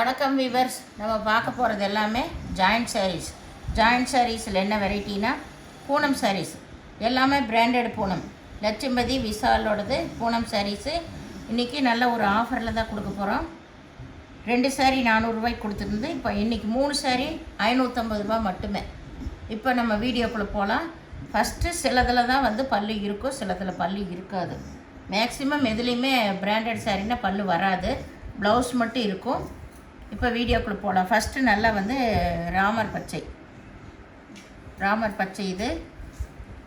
வணக்கம் வீவர்ஸ். நம்ம பார்க்க போகிறது எல்லாமே ஜாயிண்ட் சாரீஸ். ஜாயிண்ட் சாரீஸில் என்ன வெரைட்டினா பூனம் சாரீஸ். எல்லாமே பிராண்டட் பூனம். லட்சுமதி விஷாலோடது பூனம் சாரீஸு. இன்றைக்கி நல்ல ஒரு ஆஃபரில் தான் கொடுக்க போகிறோம். 2 சாரீ 400 ரூபாய்க்கு கொடுத்துருந்து இப்போ இன்றைக்கி 3 சாரீ 550 ரூபா மட்டுமே. இப்போ நம்ம வீடியோக்குள்ளே போகலாம். ஃபஸ்ட்டு சிலதில் தான் பல்லு இருக்கும், சிலதில் பல்லு இருக்காது. மேக்ஸிமம் எதுலேயுமே பிராண்டட் சாரீனா பல்லு வராது, ப்ளவுஸ் மட்டும் இருக்கும். இப்போ வீடியோக்குள்ளே போகலாம். ஃபஸ்ட்டு நல்லா ராமர் பச்சை இது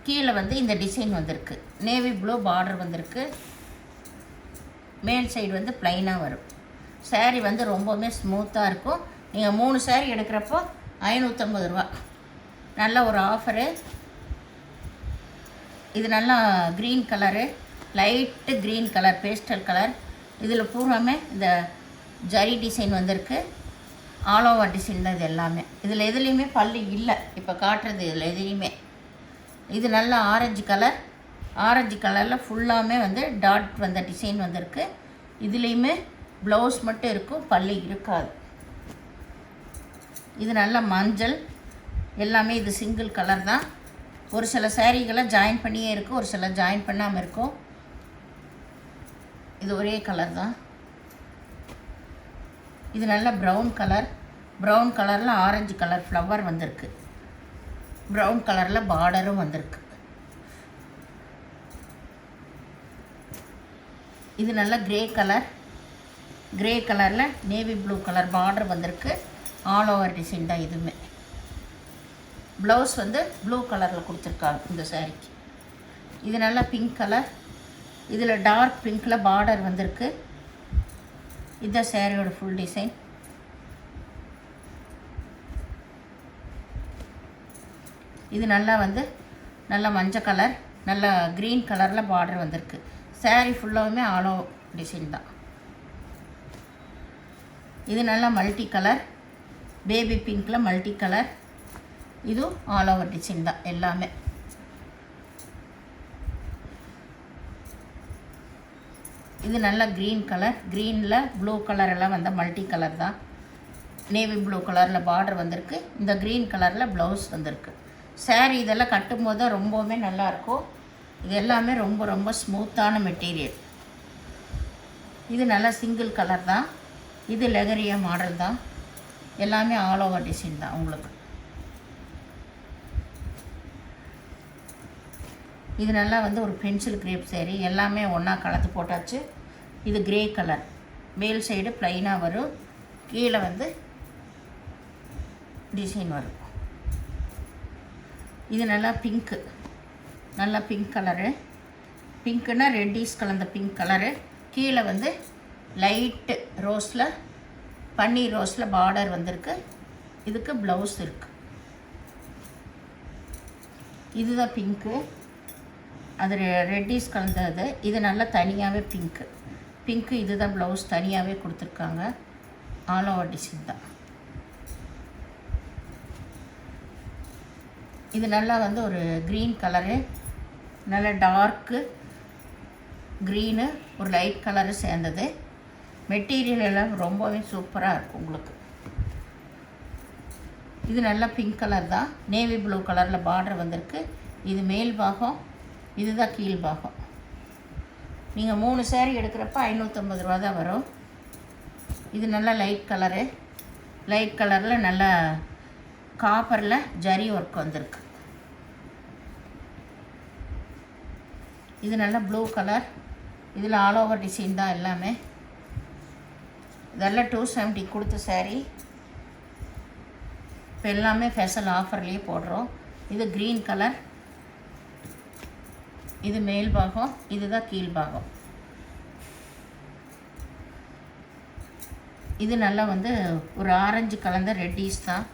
கீழே இந்த டிசைன் வந்திருக்கு. நேவி ப்ளூ பார்டர் வந்திருக்கு. மேல் சைடு ப்ளைனாக வரும். சாரீ ரொம்பவுமே ஸ்மூத்தாக இருக்கும். நீங்கள் 3 சாரீ எடுக்கிறப்போ 550 ரூபா. நல்ல ஒரு ஆஃபரு. இது நல்லா green colour, light green colour, pastel colour. இதில் பூராமே இந்த ஜரி டிசைன் வந்திருக்கு. ஆல் ஓவர் டிசைன் தான் இது எல்லாமே. இதில் எதுலேயுமே பல்லு இல்லை இப்போ காட்டுறது. இதில் எதுலேயுமே இது நல்லா ஆரஞ்சு கலரில் ஃபுல்லாமே டாட் வந்த டிசைன் வந்திருக்கு. இதுலேயுமே ப்ளவுஸ் மட்டும் இருக்கும், பல்லு இருக்காது. இது நல்லா மஞ்சள் எல்லாமே. இது சிங்கிள் கலர் தான். ஒரு சில சாரீகளை ஜாயின் பண்ணியே இருக்கும், ஒரு சில ஜாயின் பண்ணாமல் இருக்கும். இது ஒரே கலர் தான். இது நல்ல ப்ரௌன் கலரில் ஆரஞ்சு கலர் ஃப்ளவர் வந்திருக்கு. ப்ரௌன் கலரில் பார்டரும் வந்திருக்கு. இது நல்ல கிரே கலரில் நேவி ப்ளூ கலர் பார்டர் வந்திருக்கு. ஆல் ஓவர் டிசைன் தான் இதுவுமே. ப்ளவுஸ் ப்ளூ கலரில் கொடுத்துருக்காங்க இந்த சாரீக்கு. இது நல்ல பிங்க் கலர். இதில் டார்க் பிங்க்கில் பார்டர் வந்திருக்கு. இதுதான் சாரியோட ஃபுல் டிசைன். இது நல்லா நல்லா மஞ்சள் கலர், நல்லா க்ரீன் கலரில் பார்டர் வந்திருக்கு. சாரீ ஃபுல்லாகவுமே ஆல் ஓவர் டிசைன் தான். இது நல்லா மல்டி கலர், பேபி பிங்க்கில் மல்டி கலர். இதுவும் ஆல் ஓவர் டிசைன் தான் எல்லாமே. இது நல்ல க்ரீன் கலர், க்ரீனில் ப்ளூ கலர் எல்லாம் மல்டி கலர் தான். நேவி ப்ளூ கலரில் பார்டர் வந்திருக்கு. இந்த க்ரீன் கலரில் ப்ளவுஸ் வந்திருக்கு. சாரீ இதெல்லாம் கட்டும்போது தான் ரொம்பவுமே நல்லாயிருக்கும். இது எல்லாமே ரொம்ப ரொம்ப ஸ்மூத்தான மெட்டீரியல். இது நல்லா சிங்கிள் கலர் தான். இது லெகரியா மாடல் தான். எல்லாமே ஆல் ஓவர் டிசைன் தான் உங்களுக்கு. இது நல்லா ஒரு பென்சில் கிரேப் சாரீ. எல்லாமே ஒன்றா கலந்து போட்டாச்சு. இது கிரே கலர். மேல் சைடு ப்ளைனாக வரும், கீழே டிசைன் வரும். இது நல்லா பிங்க் கலரு. பிங்க்குன்னா ரெட்டிஸ் கலந்த பிங்க் கலரு. கீழே லைட்டு ரோஸில், பன்னீர் ரோஸில் பார்டர் வந்திருக்கு. இதுக்கு ப்ளவுஸ் இருக்குது. இதுதான் பிங்க்கு. அது ரெட்டிஸ் கலந்தது. இது நல்லா தனியாகவே பிங்க்கு. இதுதான் ப்ளவுஸ் தனியாகவே கொடுத்துருக்காங்க. ஆல் ஓவர் டிசைன் தான். இது நல்லா ஒரு க்ரீன் கலரு, நல்ல டார்க்கு க்ரீனு, ஒரு லைட் கலரு சேர்ந்தது. மெட்டீரியல் எல்லாம் ரொம்பவே சூப்பராக இருக்கும் உங்களுக்கு. இது நல்லா பிங்க் கலர் தான். நேவி ப்ளூ கலரில் பார்டர் வந்திருக்கு. இது மேல் பாகம், இதுதான் கீழ் பாகம். நீங்கள் 3 சாரீ எடுக்கிறப்ப 550 ரூபா தான் வரும். இது நல்லா லைட் கலரில் நல்லா காப்பரில் ஜரி ஒர்க் வந்திருக்கு. இது நல்லா ப்ளூ கலர். இதில் ஆல் ஓவர் டிசைன் தான் எல்லாமே. இதெல்லாம் 270 கொடுத்த சாரீ. இப்போ எல்லாமே ஸ்பெஷல் ஆஃபர்லேயே போடுறோம். இது க்ரீன் கலர். இது மேல் பாகம், இதுதான் கீழ் பாகம். இது நல்லா ஒரு ஆரஞ்சு கலந்த ரெட்டிஸ் தான்.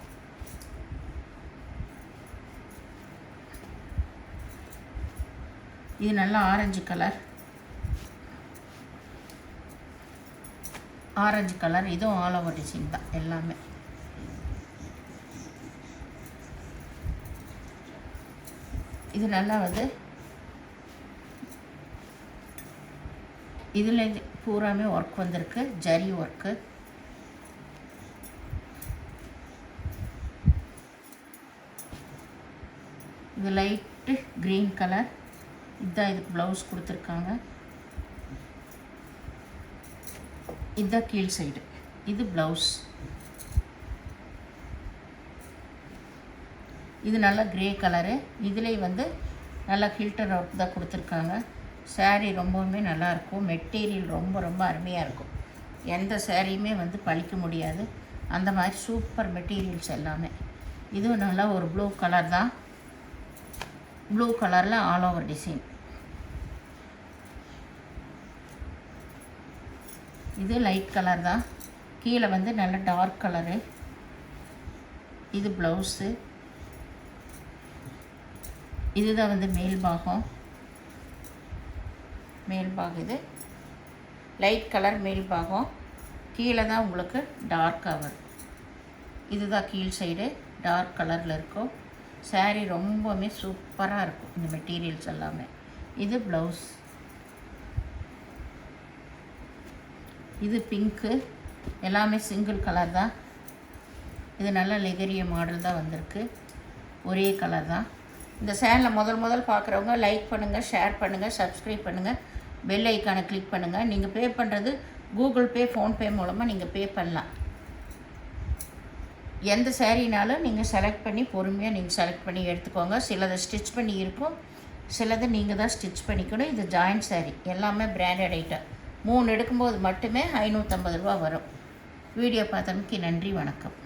இது நல்லா ஆரஞ்சு கலர். இதுவும் ஆல் ஓவர் டிசைன் தான் எல்லாமே. இது நல்லா இதில் பூராமே ஒர்க் வந்திருக்கு, ஜரி ஒர்க்கு. இது லைட்டு க்ரீன் கலர். இதுதான் இதுக்கு ப்ளவுஸ் கொடுத்துருக்காங்க. இதுதான் கீழ் சைடு. இது ப்ளவுஸ். இது நல்லா க்ரே கலரு. இதிலே வந்து நல்லா ஃபில்டர் ஒர்க் தான் கொடுத்துருக்காங்க. சாரீ ரொம்பவுமே நல்லாயிருக்கும். மெட்டீரியல் ரொம்ப ரொம்ப அருமையாக இருக்கும். எந்த சாரியுமே வந்து பழிக்க முடியாது. அந்த மாதிரி சூப்பர் மெட்டீரியல்ஸ் எல்லாமே. இதுவும் நல்லா ஒரு ப்ளூ கலர் தான். ப்ளூ கலரில் ஆல் ஓவர் டிசைன். இது லைட் கலர் தான். கீழே வந்து நல்ல டார்க் கலரு. இது ப்ளவுஸு. இதுதான் வந்து மேல் பாகம். இது லைட் கலர் மேல் பாகம். கீழே தான் உங்களுக்கு டார்க்காக வரும். இதுதான் கீழ் சைடு டார்க் கலரில் இருக்கும். சாரீ ரொம்பவுமே சூப்பராக இருக்கும் இந்த மெட்டீரியல்ஸ் எல்லாமே. இது ப்ளவுஸ். இது பிங்க்கு. எல்லாமே சிங்கிள் கலர் தான். இது நல்ல லெகரிய மாடல் தான் வந்திருக்கு. ஒரே கலர் தான். இந்த சேனலை முதல் பார்க்குறவங்க லைக் பண்ணுங்கள், ஷேர் பண்ணுங்கள், சப்ஸ்கிரைப் பண்ணுங்கள், பெல் ஐக்கானை கிளிக் பண்ணுங்கள். நீங்கள் பே பண்ணுறது கூகுள் பே, ஃபோன்பே மூலமாக நீங்கள் பே பண்ணலாம். எந்த சாரீனாலும் நீங்கள் செலக்ட் பண்ணி பொறுமையாக நீங்கள் செலக்ட் பண்ணி எடுத்துக்கோங்க. சிலதை ஸ்டிச் பண்ணி இருக்கும், சிலதை நீங்கள் தான் ஸ்டிச் பண்ணிக்கணும். இது ஜாயிண்ட் சாரீ. எல்லாமே பிராண்டட் ஐட்டம். 3 எடுக்கும்போது மட்டுமே 550 ரூபா வரும். வீடியோ பார்த்தமைக்கு நன்றி, வணக்கம்.